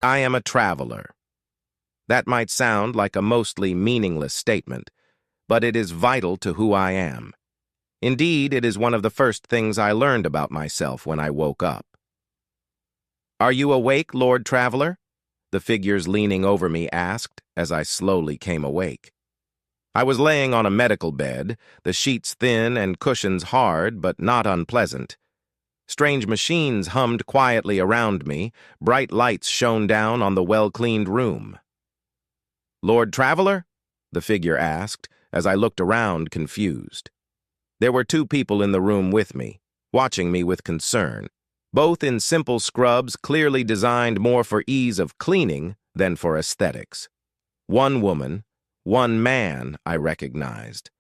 I am a traveler. That might sound like a mostly meaningless statement, but it is vital to who I am. Indeed, it is one of the first things I learned about myself when I woke up. "Are you awake, Lord Traveler?" the figures leaning over me asked as I slowly came awake. I was laying on a medical bed, the sheets thin and cushions hard but not unpleasant. Strange machines hummed quietly around me, bright lights shone down on the well-cleaned room. "Lord Traveler?" the figure asked as I looked around confused. There were two people in the room with me, watching me with concern, both in simple scrubs clearly designed more for ease of cleaning than for aesthetics. One woman, one man I recognized.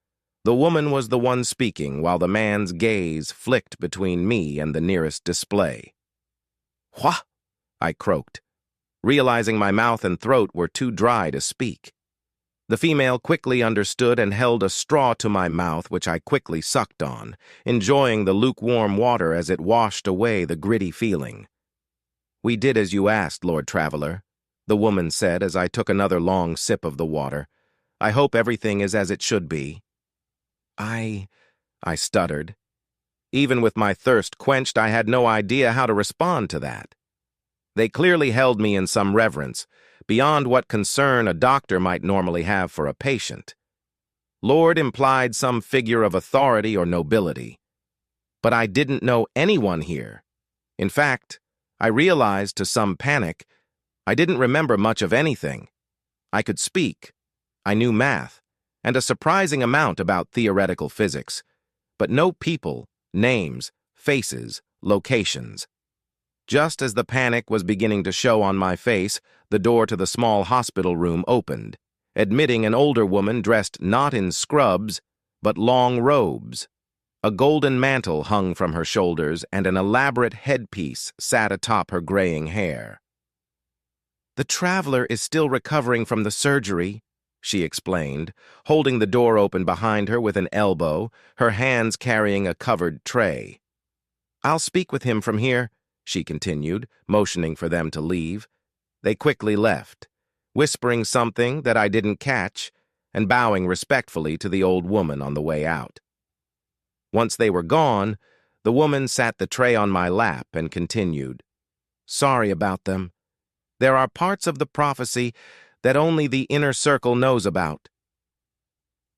The woman was the one speaking while the man's gaze flicked between me and the nearest display. "What?" I croaked, realizing my mouth and throat were too dry to speak. The female quickly understood and held a straw to my mouth, which I quickly sucked on, enjoying the lukewarm water as it washed away the gritty feeling. "We did as you asked, Lord Traveler," the woman said as I took another long sip of the water. "I hope everything is as it should be." I stuttered. Even with my thirst quenched, I had no idea how to respond to that. They clearly held me in some reverence, beyond what concern a doctor might normally have for a patient. Lord implied some figure of authority or nobility. But I didn't know anyone here. In fact, I realized to some panic, I didn't remember much of anything. I could speak. I knew math, and a surprising amount about theoretical physics, but no people, names, faces, locations. Just as the panic was beginning to show on my face, the door to the small hospital room opened, admitting an older woman dressed not in scrubs, but long robes. A golden mantle hung from her shoulders, and an elaborate headpiece sat atop her graying hair. "The traveler is still recovering from the surgery," she explained, holding the door open behind her with an elbow, her hands carrying a covered tray. "I'll speak with him from here," she continued, motioning for them to leave. They quickly left, whispering something that I didn't catch, and bowing respectfully to the old woman on the way out. Once they were gone, the woman sat the tray on my lap and continued, "Sorry about them. There are parts of the prophecy that only the inner circle knows about."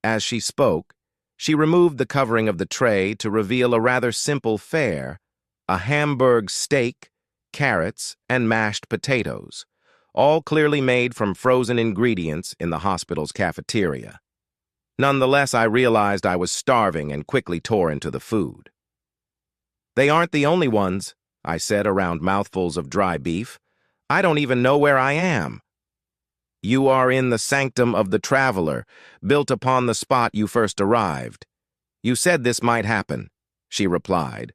As she spoke, she removed the covering of the tray to reveal a rather simple fare, a Hamburg steak, carrots, and mashed potatoes, all clearly made from frozen ingredients in the hospital's cafeteria. Nonetheless, I realized I was starving and quickly tore into the food. "They aren't the only ones," I said around mouthfuls of dry beef. "I don't even know where I am." "You are in the sanctum of the traveler, built upon the spot you first arrived. You said this might happen," she replied,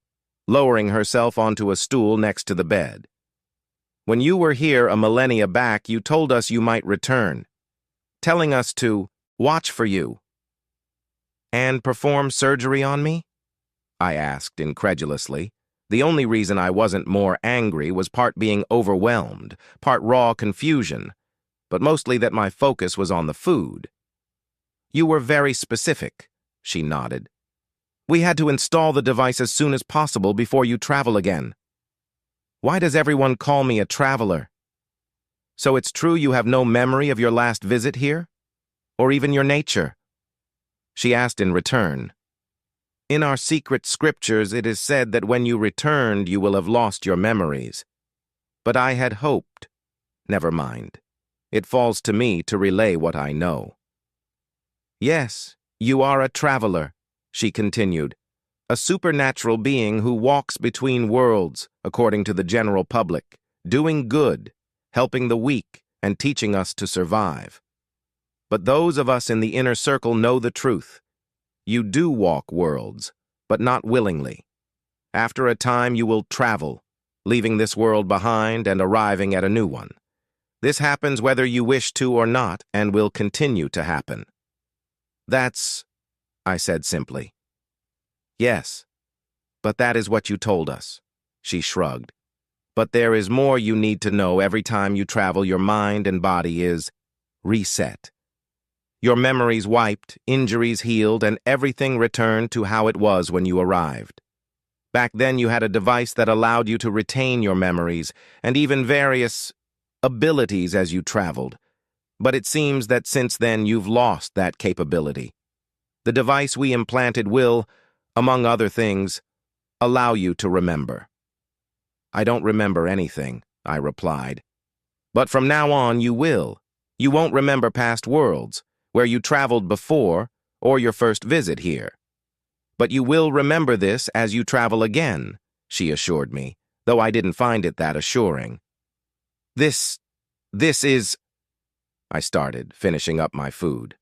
lowering herself onto a stool next to the bed. "When you were here a millennia back, you told us you might return, telling us to watch for you." "And perform surgery on me?" I asked incredulously. The only reason I wasn't more angry was part being overwhelmed, part raw confusion, but mostly that my focus was on the food. "You were very specific," she nodded. "We had to install the device as soon as possible before you travel again." "Why does everyone call me a traveler?" "So it's true you have no memory of your last visit here? Or even your nature?" She asked in return. "In our secret scriptures it is said that when you returned you will have lost your memories. But I had hoped. Never mind. It falls to me to relay what I know." "Yes, you are a traveler," she continued, "a supernatural being who walks between worlds, according to the general public, doing good, helping the weak, and teaching us to survive. But those of us in the inner circle know the truth. You do walk worlds, but not willingly. After a time you will travel, leaving this world behind and arriving at a new one. This happens whether you wish to or not, and will continue to happen." "That's," I said simply. "Yes, but that is what you told us," she shrugged. But there is more you need to know. Every time you travel, your mind and body is reset. Your memories wiped, injuries healed, and everything returned to how it was when you arrived. Back then, you had a device that allowed you to retain your memories and even various abilities as you traveled. But it seems that since then, you've lost that capability. The device we implanted will, among other things, allow you to remember. I don't remember anything, I replied. But from now on, you will. You won't remember past worlds, where you traveled before, or your first visit here. But you will remember this as you travel again, she assured me, though I didn't find it that assuring. This is... I started, finishing up my food.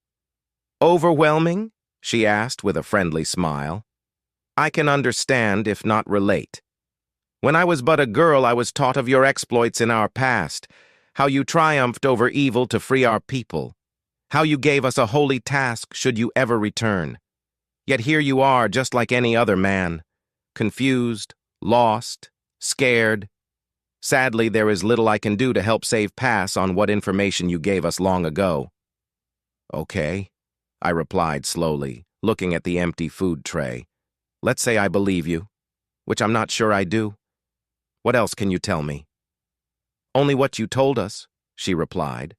Overwhelming? She asked with a friendly smile. I can understand, if not relate. When I was but a girl, I was taught of your exploits in our past, how you triumphed over evil to free our people, how you gave us a holy task should you ever return. Yet here you are, just like any other man, confused, lost, scared. Sadly, there is little I can do to help save pass on what information you gave us long ago. Okay, I replied slowly, looking at the empty food tray. Let's say I believe you, which I'm not sure I do. What else can you tell me? Only what you told us, she replied.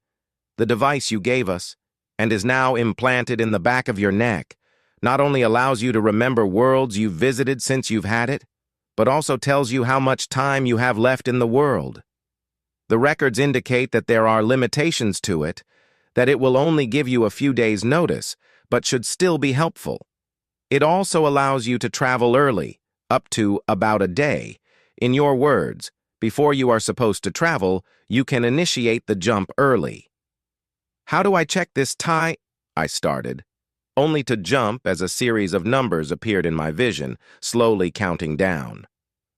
The device you gave us, and is now implanted in the back of your neck, not only allows you to remember worlds you've visited since you've had it, but also tells you how much time you have left in the world. The records indicate that there are limitations to it, that it will only give you a few days' notice, but should still be helpful. It also allows you to travel early, up to about a day. In your words, before you are supposed to travel, you can initiate the jump early. How do I check this tie? I started, only to jump as a series of numbers appeared in my vision, slowly counting down.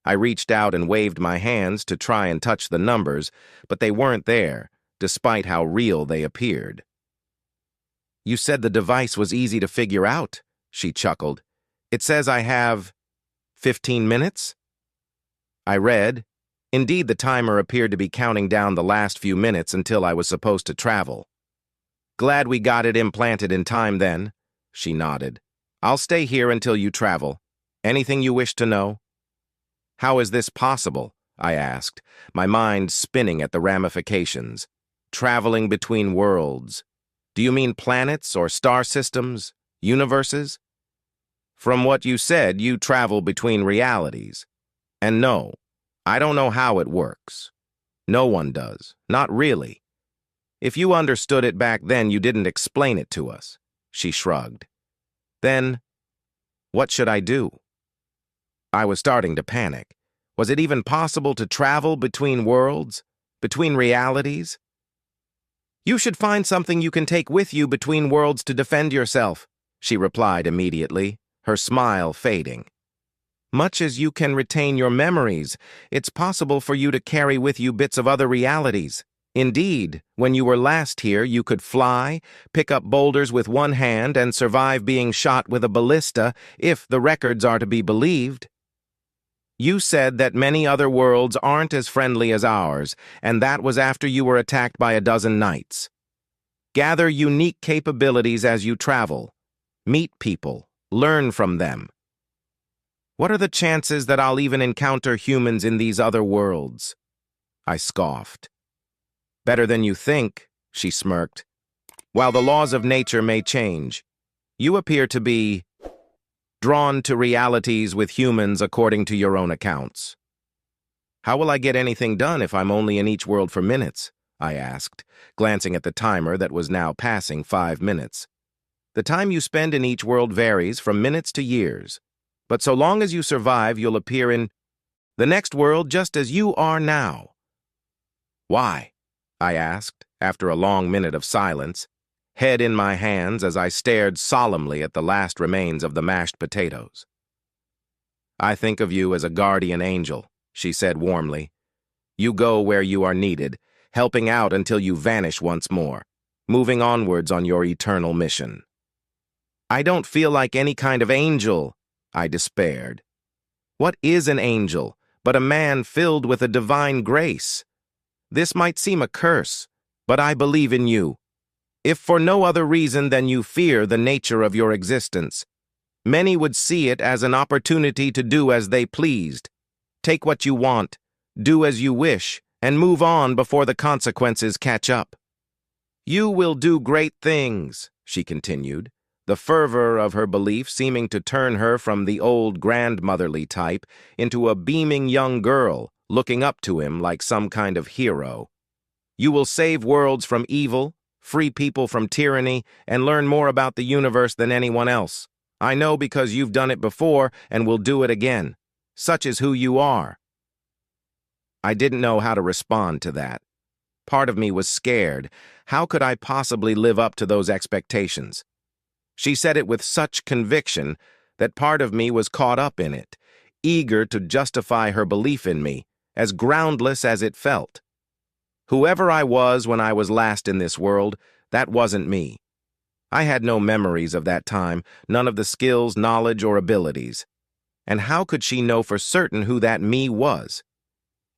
I reached out and waved my hands to try and touch the numbers, but they weren't there, despite how real they appeared. You said the device was easy to figure out, she chuckled. It says I have 15 minutes? I read. Indeed, the timer appeared to be counting down the last few minutes until I was supposed to travel. Glad we got it implanted in time then, she nodded. I'll stay here until you travel. Anything you wish to know? How is this possible? I asked, my mind spinning at the ramifications. Traveling between worlds. Do you mean planets or star systems? Universes? From what you said, you travel between realities. And no, I don't know how it works. No one does. Not really. If you understood it back then, you didn't explain it to us. She shrugged. Then, what should I do? I was starting to panic. Was it even possible to travel between worlds? Between realities? You should find something you can take with you between worlds to defend yourself, she replied immediately, her smile fading. Much as you can retain your memories, it's possible for you to carry with you bits of other realities. Indeed, when you were last here, you could fly, pick up boulders with one hand, and survive being shot with a ballista, if the records are to be believed. You said that many other worlds aren't as friendly as ours, and that was after you were attacked by a dozen knights. Gather unique capabilities as you travel. Meet people. Learn from them. What are the chances that I'll even encounter humans in these other worlds? I scoffed. Better than you think, she smirked. While the laws of nature may change, you appear to be drawn to realities with humans according to your own accounts. How will I get anything done if I'm only in each world for minutes? I asked, glancing at the timer that was now passing 5 minutes. The time you spend in each world varies from minutes to years, but so long as you survive, you'll appear in the next world just as you are now. Why? I asked, after a long minute of silence, head in my hands as I stared solemnly at the last remains of the mashed potatoes. I think of you as a guardian angel, she said warmly. You go where you are needed, helping out until you vanish once more, moving onwards on your eternal mission. I don't feel like any kind of angel, I despaired. What is an angel, but a man filled with a divine grace. This might seem a curse, but I believe in you. If for no other reason than you fear the nature of your existence, many would see it as an opportunity to do as they pleased. Take what you want, do as you wish, and move on before the consequences catch up. You will do great things, she continued, the fervor of her belief seeming to turn her from the old grandmotherly type into a beaming young girl, looking up to him like some kind of hero. You will save worlds from evil, free people from tyranny, and learn more about the universe than anyone else. I know because you've done it before and will do it again. Such is who you are. I didn't know how to respond to that. Part of me was scared. How could I possibly live up to those expectations? She said it with such conviction that part of me was caught up in it, eager to justify her belief in me, as groundless as it felt. Whoever I was when I was last in this world, that wasn't me. I had no memories of that time, none of the skills, knowledge, or abilities. And how could she know for certain who that me was?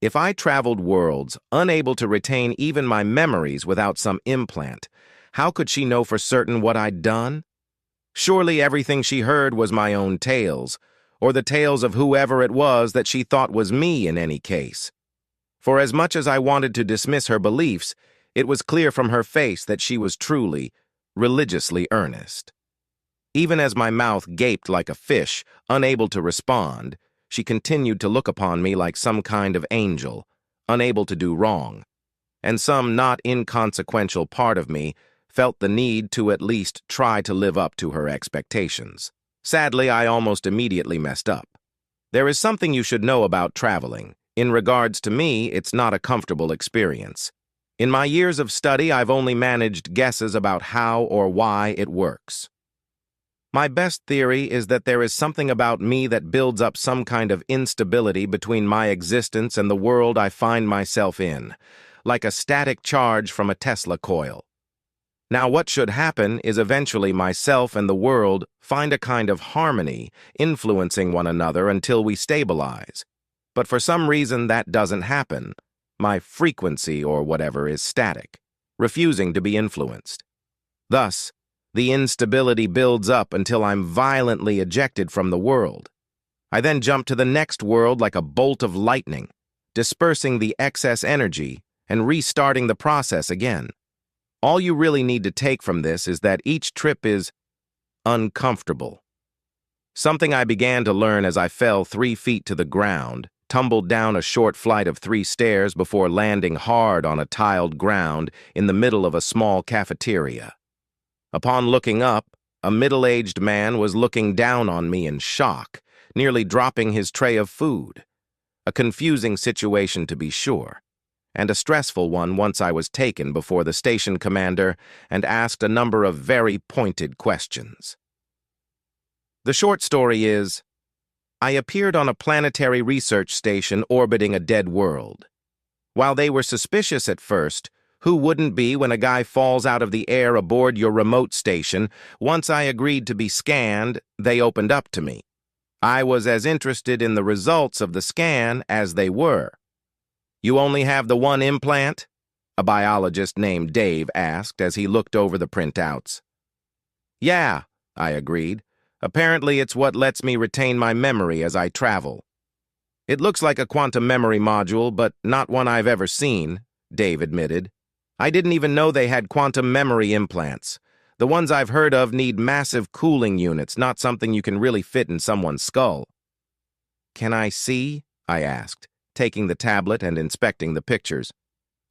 If I traveled worlds, unable to retain even my memories without some implant, how could she know for certain what I'd done? Surely everything she heard was my own tales, or the tales of whoever it was that she thought was me in any case. For as much as I wanted to dismiss her beliefs, it was clear from her face that she was truly, religiously earnest. Even as my mouth gaped like a fish, unable to respond, she continued to look upon me like some kind of angel, unable to do wrong, and some not inconsequential part of me felt the need to at least try to live up to her expectations. Sadly, I almost immediately messed up. There is something you should know about traveling. In regards to me, it's not a comfortable experience. In my years of study, I've only managed guesses about how or why it works. My best theory is that there is something about me that builds up some kind of instability between my existence and the world I find myself in, like a static charge from a Tesla coil. Now, what should happen is eventually myself and the world find a kind of harmony, influencing one another until we stabilize. But for some reason that doesn't happen. My frequency or whatever is static, refusing to be influenced. Thus, the instability builds up until I'm violently ejected from the world. I then jump to the next world like a bolt of lightning, dispersing the excess energy and restarting the process again. All you really need to take from this is that each trip is uncomfortable. Something I began to learn as I fell 3 feet to the ground, tumbled down a short flight of 3 stairs before landing hard on a tiled ground in the middle of a small cafeteria. Upon looking up, a middle-aged man was looking down on me in shock, nearly dropping his tray of food. A confusing situation to be sure, and a stressful one once I was taken before the station commander and asked a number of very pointed questions. The short story is, I appeared on a planetary research station orbiting a dead world. While they were suspicious at first, who wouldn't be when a guy falls out of the air aboard your remote station? Once I agreed to be scanned, they opened up to me. I was as interested in the results of the scan as they were. You only have the one implant? A biologist named Dave asked as he looked over the printouts. Yeah, I agreed. Apparently it's what lets me retain my memory as I travel. It looks like a quantum memory module, but not one I've ever seen, Dave admitted. I didn't even know they had quantum memory implants. The ones I've heard of need massive cooling units, not something you can really fit in someone's skull. Can I see? I asked, taking the tablet and inspecting the pictures.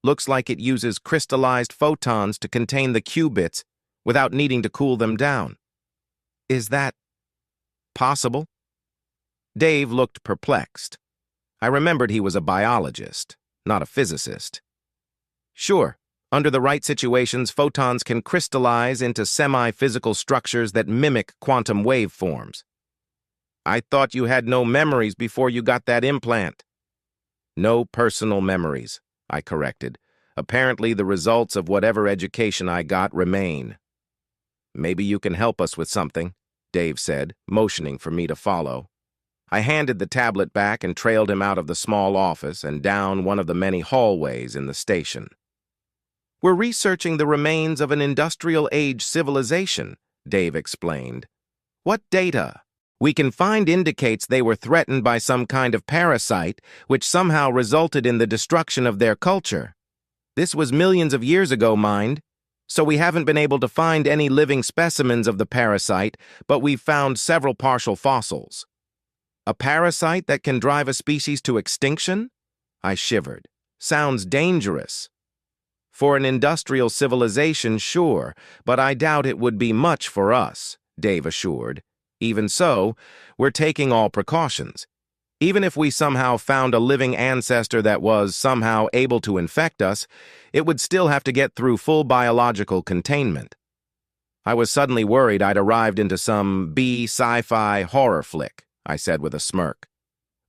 Looks like it uses crystallized photons to contain the qubits without needing to cool them down. Is that possible? Dave looked perplexed. I remembered he was a biologist, not a physicist. Sure. Under the right situations, photons can crystallize into semi-physical structures that mimic quantum waveforms. I thought you had no memories before you got that implant. No personal memories, I corrected. Apparently the results of whatever education I got remain. Maybe you can help us with something, Dave said, motioning for me to follow. I handed the tablet back and trailed him out of the small office and down one of the many hallways in the station. "We're researching the remains of an industrial-age civilization," Dave explained. "What data we can find indicates they were threatened by some kind of parasite, which somehow resulted in the destruction of their culture. This was millions of years ago, mind, so we haven't been able to find any living specimens of the parasite, but we've found several partial fossils." "A parasite that can drive a species to extinction?" I shivered. "Sounds dangerous." "For an industrial civilization, sure, but I doubt it would be much for us," Dave assured. "Even so, we're taking all precautions. Even if we somehow found a living ancestor that was somehow able to infect us, it would still have to get through full biological containment." I was suddenly worried I'd arrived into some sci-fi horror flick, I said with a smirk.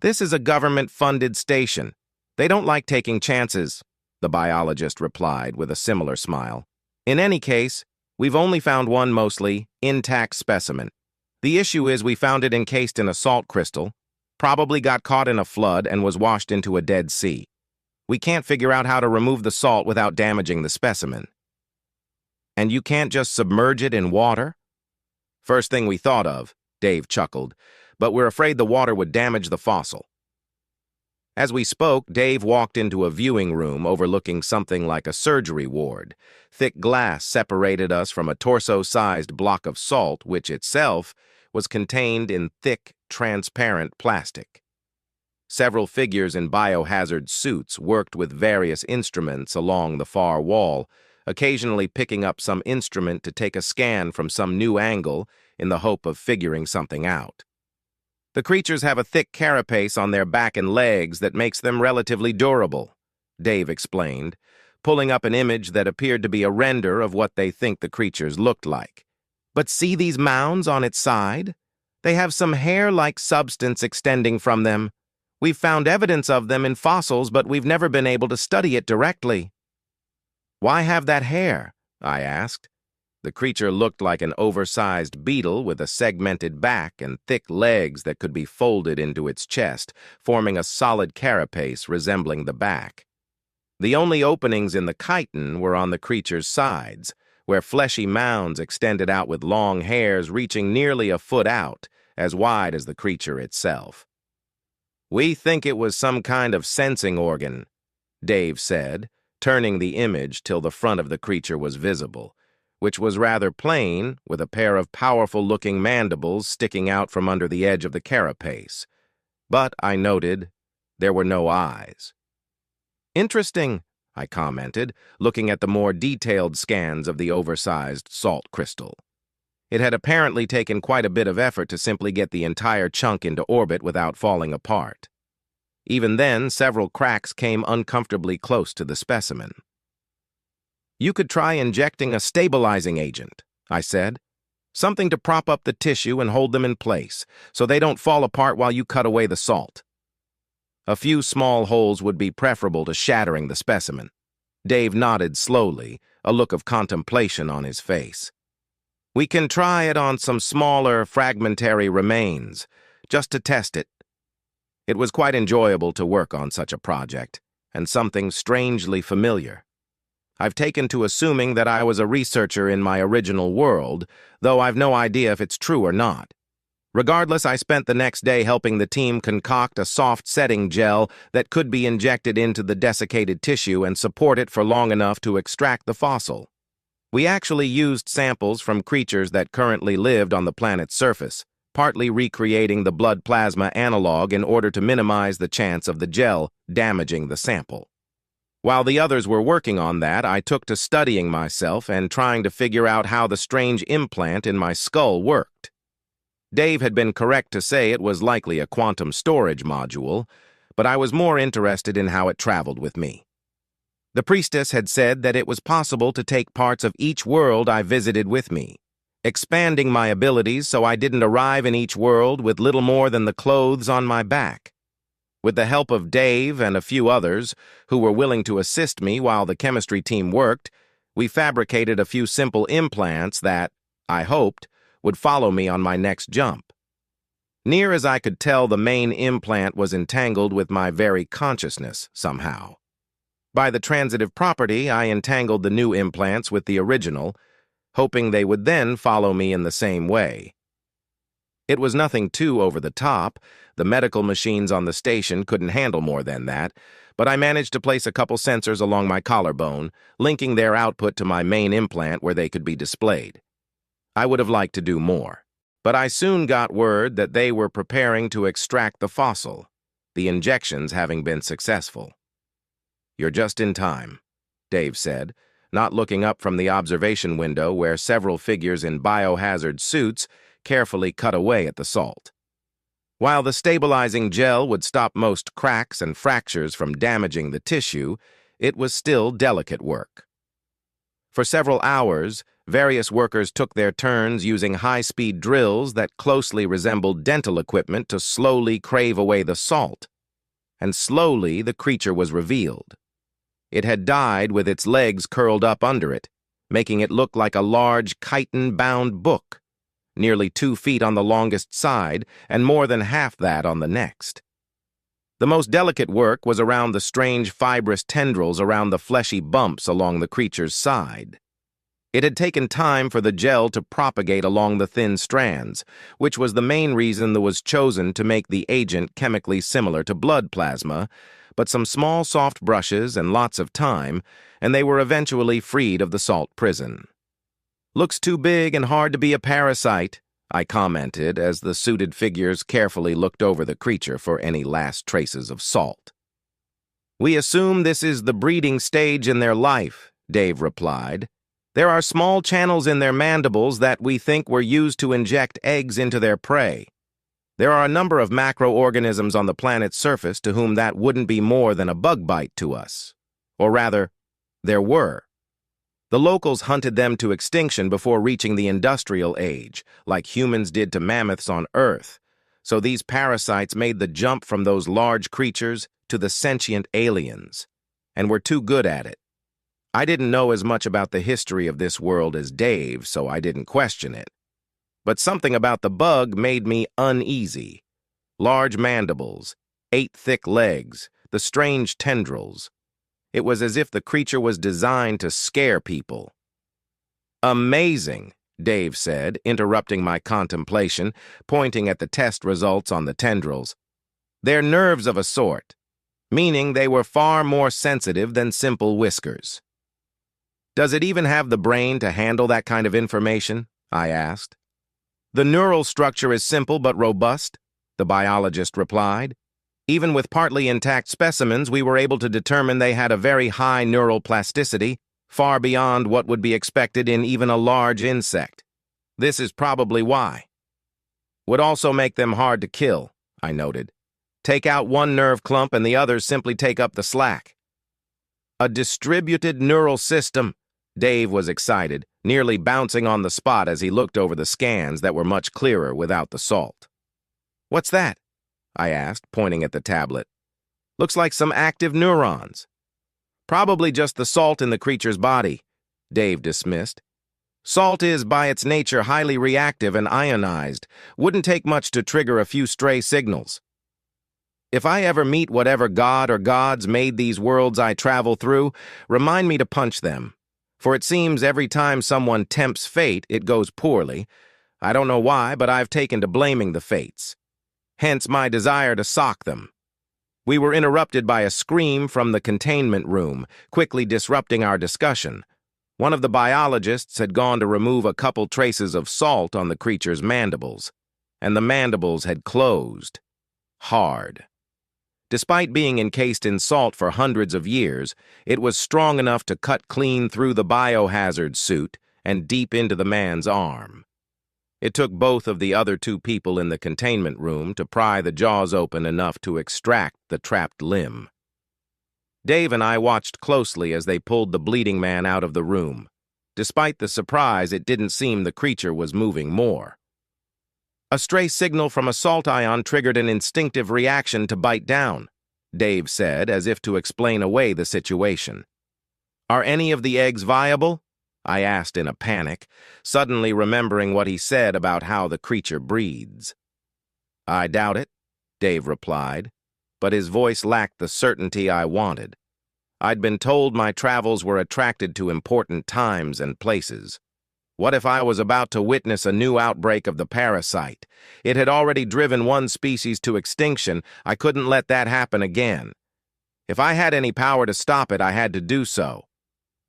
"This is a government-funded station. They don't like taking chances," the biologist replied with a similar smile. "In any case, we've only found one mostly intact specimen. The issue is we found it encased in a salt crystal, probably got caught in a flood and was washed into a dead sea. We can't figure out how to remove the salt without damaging the specimen." "And you can't just submerge it in water?" "First thing we thought of," Dave chuckled, "but we're afraid the water would damage the fossil." As we spoke, Dave walked into a viewing room overlooking something like a surgery ward. Thick glass separated us from a torso-sized block of salt, which itself was contained in thick, transparent plastic. Several figures in biohazard suits worked with various instruments along the far wall, occasionally picking up some instrument to take a scan from some new angle in the hope of figuring something out. "The creatures have a thick carapace on their back and legs that makes them relatively durable," Dave explained, pulling up an image that appeared to be a render of what they think the creatures looked like. "But see these mounds on its side? They have some hair-like substance extending from them. We've found evidence of them in fossils, but we've never been able to study it directly." "Why have that hair?" I asked. The creature looked like an oversized beetle with a segmented back and thick legs that could be folded into its chest, forming a solid carapace resembling the back. The only openings in the chitin were on the creature's sides, where fleshy mounds extended out with long hairs reaching nearly a foot out, as wide as the creature itself. "We think it was some kind of sensing organ," Dave said, turning the image till the front of the creature was visible, which was rather plain, with a pair of powerful-looking mandibles sticking out from under the edge of the carapace. But, I noted, there were no eyes. "Interesting," I commented, looking at the more detailed scans of the oversized salt crystal. It had apparently taken quite a bit of effort to simply get the entire chunk into orbit without falling apart. Even then, several cracks came uncomfortably close to the specimen. "You could try injecting a stabilizing agent," I said. "Something to prop up the tissue and hold them in place, so they don't fall apart while you cut away the salt." "A few small holes would be preferable to shattering the specimen." Dave nodded slowly, a look of contemplation on his face. "We can try it on some smaller, fragmentary remains, just to test it." It was quite enjoyable to work on such a project, and something strangely familiar. I've taken to assuming that I was a researcher in my original world, though I've no idea if it's true or not. Regardless, I spent the next day helping the team concoct a soft setting gel that could be injected into the desiccated tissue and support it for long enough to extract the fossil. We actually used samples from creatures that currently lived on the planet's surface, partly recreating the blood plasma analog in order to minimize the chance of the gel damaging the sample. While the others were working on that, I took to studying myself and trying to figure out how the strange implant in my skull worked. Dave had been correct to say it was likely a quantum storage module, but I was more interested in how it traveled with me. The priestess had said that it was possible to take parts of each world I visited with me, expanding my abilities so I didn't arrive in each world with little more than the clothes on my back. With the help of Dave and a few others, who were willing to assist me while the chemistry team worked, we fabricated a few simple implants that, I hoped, would follow me on my next jump. Near as I could tell, the main implant was entangled with my very consciousness somehow. By the transitive property, I entangled the new implants with the original, hoping they would then follow me in the same way. It was nothing too over the top. The medical machines on the station couldn't handle more than that, but I managed to place a couple sensors along my collarbone, linking their output to my main implant where they could be displayed. I would have liked to do more, but I soon got word that they were preparing to extract the fossil, the injections having been successful. "You're just in time," Dave said, not looking up from the observation window where several figures in biohazard suits carefully cut away at the salt. While the stabilizing gel would stop most cracks and fractures from damaging the tissue, it was still delicate work. For several hours, various workers took their turns using high-speed drills that closely resembled dental equipment to slowly crave away the salt. And slowly the creature was revealed. It had died with its legs curled up under it, making it look like a large chitin-bound book, nearly 2 feet on the longest side and more than half that on the next. The most delicate work was around the strange fibrous tendrils around the fleshy bumps along the creature's side. It had taken time for the gel to propagate along the thin strands, which was the main reason that was chosen to make the agent chemically similar to blood plasma, but some small soft brushes and lots of time, and they were eventually freed of the salt prison. "Looks too big and hard to be a parasite," I commented as the suited figures carefully looked over the creature for any last traces of salt. "We assume this is the breeding stage in their life," Dave replied. "There are small channels in their mandibles that we think were used to inject eggs into their prey. There are a number of macroorganisms on the planet's surface to whom that wouldn't be more than a bug bite to us. Or rather, there were. The locals hunted them to extinction before reaching the industrial age, like humans did to mammoths on Earth, so these parasites made the jump from those large creatures to the sentient aliens, and were too good at it. I didn't know as much about the history of this world as Dave, so I didn't question it. But something about the bug made me uneasy. Large mandibles, 8 thick legs, the strange tendrils. It was as if the creature was designed to scare people. "Amazing," Dave said, interrupting my contemplation, pointing at the test results on the tendrils. "They're nerves of a sort, meaning they were far more sensitive than simple whiskers." "Does it even have the brain to handle that kind of information?" I asked. "The neural structure is simple but robust," the biologist replied. "Even with partly intact specimens, we were able to determine they had a very high neural plasticity, far beyond what would be expected in even a large insect. This is probably why. Would also make them hard to kill," I noted. "Take out one nerve clump and the others simply take up the slack." "A distributed neural system," Dave was excited, nearly bouncing on the spot as he looked over the scans that were much clearer without the salt. "What's that?" I asked, pointing at the tablet. "Looks like some active neurons." "Probably just the salt in the creature's body," Dave dismissed. "Salt is, by its nature, highly reactive and ionized. Wouldn't take much to trigger a few stray signals. If I ever meet whatever god or gods made these worlds I travel through, remind me to punch them. For it seems every time someone tempts fate, it goes poorly. I don't know why, but I've taken to blaming the fates. Hence my desire to sock them." We were interrupted by a scream from the containment room, quickly disrupting our discussion. One of the biologists had gone to remove a couple traces of salt on the creature's mandibles, and the mandibles had closed. Hard. Despite being encased in salt for hundreds of years, it was strong enough to cut clean through the biohazard suit and deep into the man's arm. It took both of the other 2 people in the containment room to pry the jaws open enough to extract the trapped limb. Dave and I watched closely as they pulled the bleeding man out of the room. Despite the surprise, it didn't seem the creature was moving more. "A stray signal from a salt ion triggered an instinctive reaction to bite down," Dave said, as if to explain away the situation. "Are any of the eggs viable?" I asked in a panic, suddenly remembering what he said about how the creature breeds. I doubt it, Dave replied, but his voice lacked the certainty I wanted. I'd been told my travels were attracted to important times and places. What if I was about to witness a new outbreak of the parasite? It had already driven one species to extinction. I couldn't let that happen again. If I had any power to stop it, I had to do so.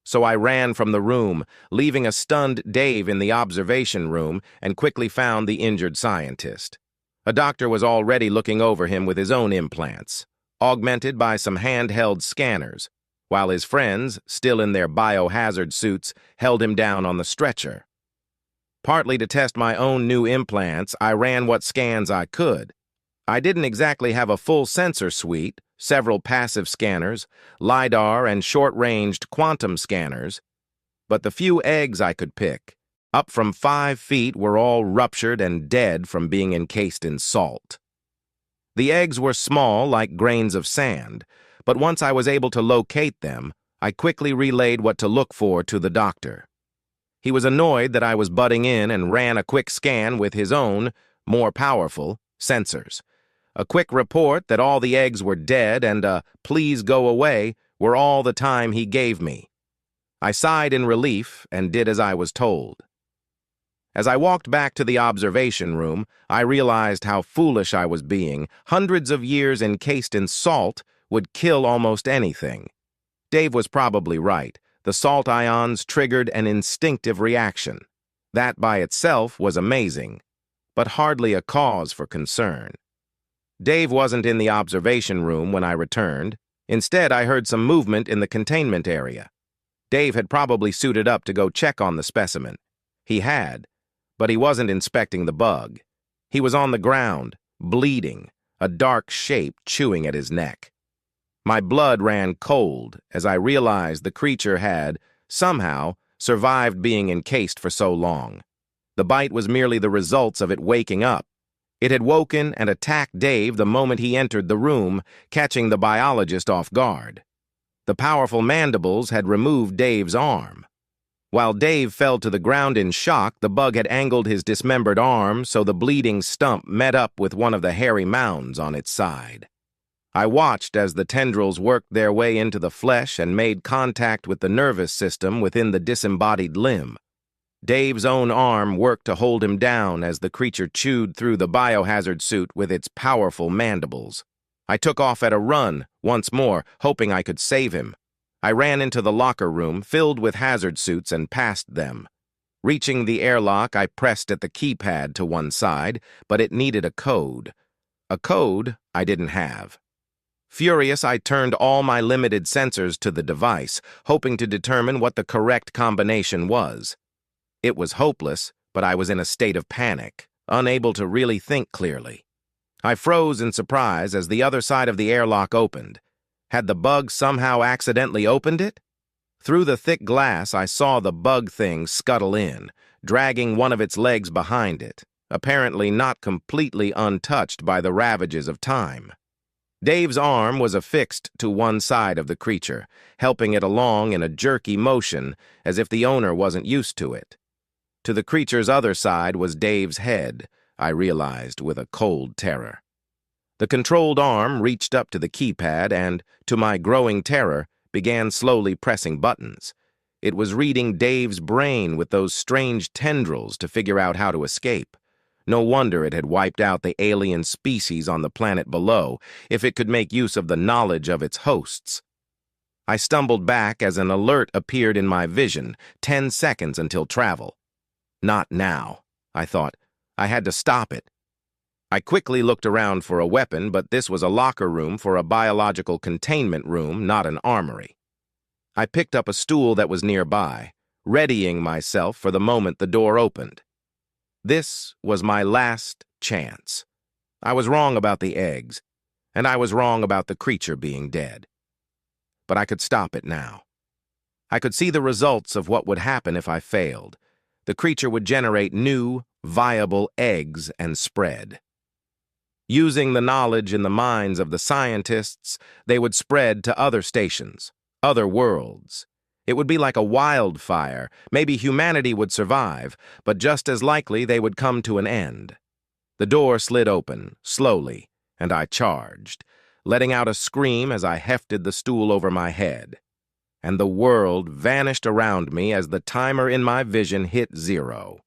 So I ran from the room, leaving a stunned Dave in the observation room, and quickly found the injured scientist. A doctor was already looking over him with his own implants, augmented by some handheld scanners, while his friends, still in their biohazard suits, held him down on the stretcher. Partly to test my own new implants, I ran what scans I could. I didn't exactly have a full sensor suite, several passive scanners, LiDAR and short-ranged quantum scanners, but the few eggs I could pick, up from 5 feet, were all ruptured and dead from being encased in salt. The eggs were small, like grains of sand, but once I was able to locate them, I quickly relayed what to look for to the doctor. He was annoyed that I was butting in and ran a quick scan with his own, more powerful, sensors. A quick report that all the eggs were dead and a "please go away" were all the time he gave me. I sighed in relief and did as I was told. As I walked back to the observation room, I realized how foolish I was being. Hundreds of years encased in salt would kill almost anything. Dave was probably right. The salt ions triggered an instinctive reaction. That by itself was amazing, but hardly a cause for concern. Dave wasn't in the observation room when I returned. Instead, I heard some movement in the containment area. Dave had probably suited up to go check on the specimen. He had, but he wasn't inspecting the bug. He was on the ground, bleeding, a dark shape chewing at his neck. My blood ran cold as I realized the creature had, somehow, survived being encased for so long. The bite was merely the results of it waking up. It had woken and attacked Dave the moment he entered the room, catching the biologist off guard. The powerful mandibles had removed Dave's arm. While Dave fell to the ground in shock, the bug had angled his dismembered arm so the bleeding stump met up with one of the hairy mounds on its side. I watched as the tendrils worked their way into the flesh and made contact with the nervous system within the disembodied limb. Dave's own arm worked to hold him down as the creature chewed through the biohazard suit with its powerful mandibles. I took off at a run, once more, hoping I could save him. I ran into the locker room, filled with hazard suits, and passed them. Reaching the airlock, I pressed at the keypad to one side, but it needed a code. A code I didn't have. Furious, I turned all my limited sensors to the device, hoping to determine what the correct combination was. It was hopeless, but I was in a state of panic, unable to really think clearly. I froze in surprise as the other side of the airlock opened. Had the bug somehow accidentally opened it? Through the thick glass, I saw the bug thing scuttle in, dragging one of its legs behind it, apparently not completely untouched by the ravages of time. Dave's arm was affixed to one side of the creature, helping it along in a jerky motion as if the owner wasn't used to it. To the creature's other side was Dave's head, I realized with a cold terror. The controlled arm reached up to the keypad and, to my growing terror, began slowly pressing buttons. It was reading Dave's brain with those strange tendrils to figure out how to escape. No wonder it had wiped out the alien species on the planet below, if it could make use of the knowledge of its hosts. I stumbled back as an alert appeared in my vision, 10 seconds until travel. Not now, I thought. I had to stop it. I quickly looked around for a weapon, but this was a locker room for a biological containment room, not an armory. I picked up a stool that was nearby, readying myself for the moment the door opened. This was my last chance. I was wrong about the eggs, and I was wrong about the creature being dead. But I could stop it now. I could see the results of what would happen if I failed. The creature would generate new, viable eggs and spread. Using the knowledge in the minds of the scientists, they would spread to other stations, other worlds. It would be like a wildfire. Maybe humanity would survive, but just as likely they would come to an end. The door slid open, slowly, and I charged, letting out a scream as I hefted the stool over my head. And the world vanished around me as the timer in my vision hit 0.